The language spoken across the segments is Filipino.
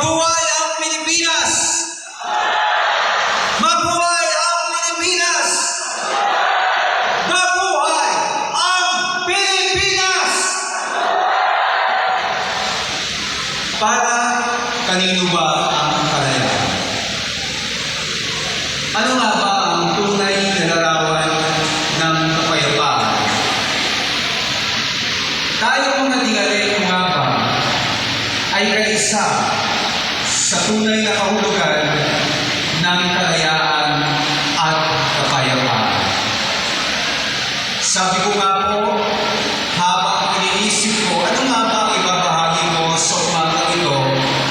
Mabuhay ang Pilipinas! Mabuhay ang Pilipinas! Mabuhay ang Pilipinas! Para kanino ba ang kalayaan? Ano nga ba ang tunay na larawan ng kapayapaan? Tayo mga tingaling nga ba ay kaisa sa tunay na kahulugan ng kalayaan at kapayapaan. Sabi ko nga po, habang iniisip ko, ano nga ba ang ibabahagi ko sa umaga ito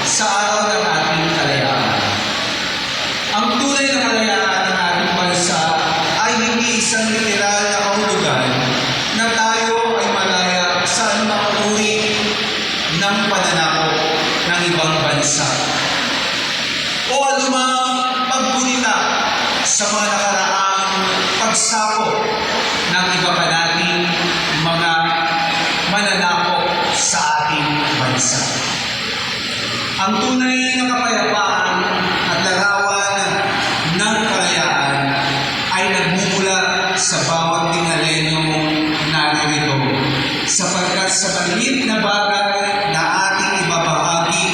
sa araw ng ating kalayaan? Ang tunay na kalayaan ng ating bansa ay hindi isang literal na kahulugan na tayo ay malaya sa anumang uri ng pananakot ng ibang bansa o anumang paggunita sa mga nakaraang pagsapot ng iba pa nating mga mananakot sa ating bansa. Ang tunay na kapayapaan at larawan ng kalayaan ay nagmumula sa bawat tingalenong naririto sapagkat sa maliit na bagay na ating ibabahagi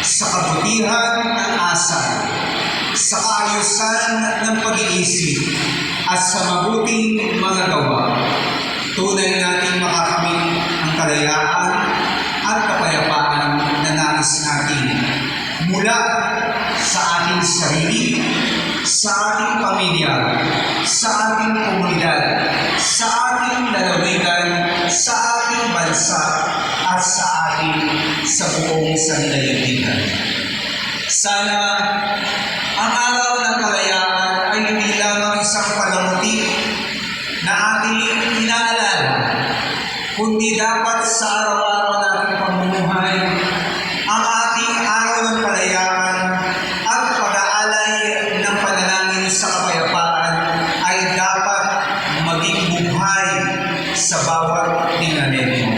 sa kabutihan ng asal, sa kaayusan ng pag-iisip at sa mabuting mga gawa, tunay nating makakamit ang kalayaan at kapayapaan na nais natin mula sa ating sarili, sa ating pamilya, sa ating komunidad, sa ating lalawigan, sa ating bansa, at sa buong sandaigdigan. Sana ang araw ng kalayaan ay hindi lamang isang palamuti na ating inaalala, kundi dapat sa araw-araw nating pamumuhay ang ating araw ng kalayaan at pag-aalay ng panalangin sa kapayapaan ay dapat maging buhay sa bawat tingalenyo.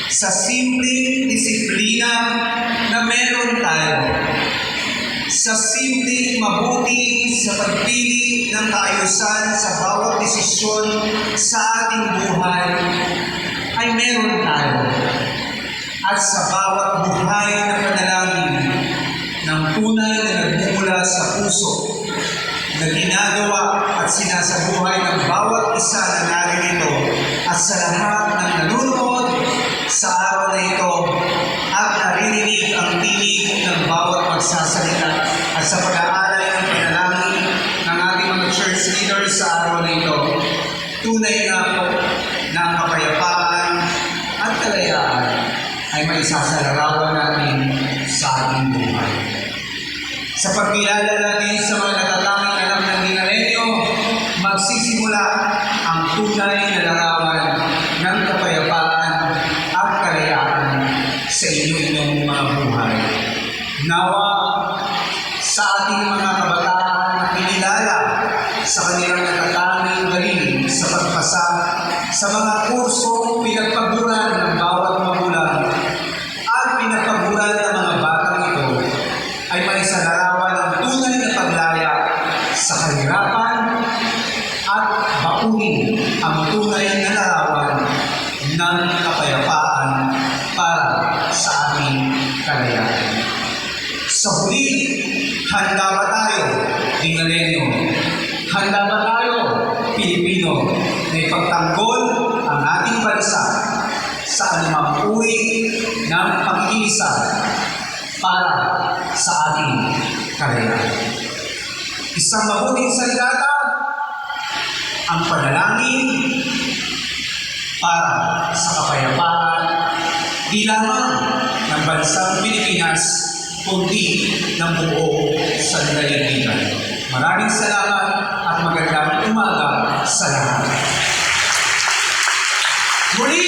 Sa simpleng disiplina na meron tayo, sa simpleng mabuti sa pagpili ng kaayusan sa bawat desisyon sa ating buhay, ay meron tayo. At sa bawat buhay na panalangin ng tunay na nagmumula sa puso, na ginagawa at sinasabuhay ng bawat isa na naririto at sa lahat ng nanonood sa araw na ito at naririnig ang tinig ng bawat magsasalita at sa pag-aalay ng panalangin ng ating mga church leaders sa araw na ito, tunay nga po na ang kapayapaan at kalayaan ay may isasalarawan natin sa ating buhay. Sa pagkilala natin sa mga natatanging anak ng Dinalenyo, magsisimula ang tunay na larawan ng kapayapaan at kalayaan sa inyong mga buhay. Nawa sa ating mga kabataan na kinilala sa kanilang natatanging galing sa pagpasa sa mga kurso pinagpaguran ng bawat magulang at pinagpaguran ng mga batang ito ay may salarawan ng tunay na paglaya sa kahirapan at bakunin ang tunay na larawan ng kapayapaan para sa ating kalayaan. Sa huli, handa ba tayo, Dinalenyo? Handa ba tayo, Pilipino, na ipagtanggol ang ating bansa sa anumang uri ng pag-iisa para sa ating kalayaan? Isang mabuting salita, ang panalangin para sa kapayapaan di lamang ng bansang Pilipinas kundi ng buong sandaigdigan. Maraming salamat at magandang umaga sa lahat. Muli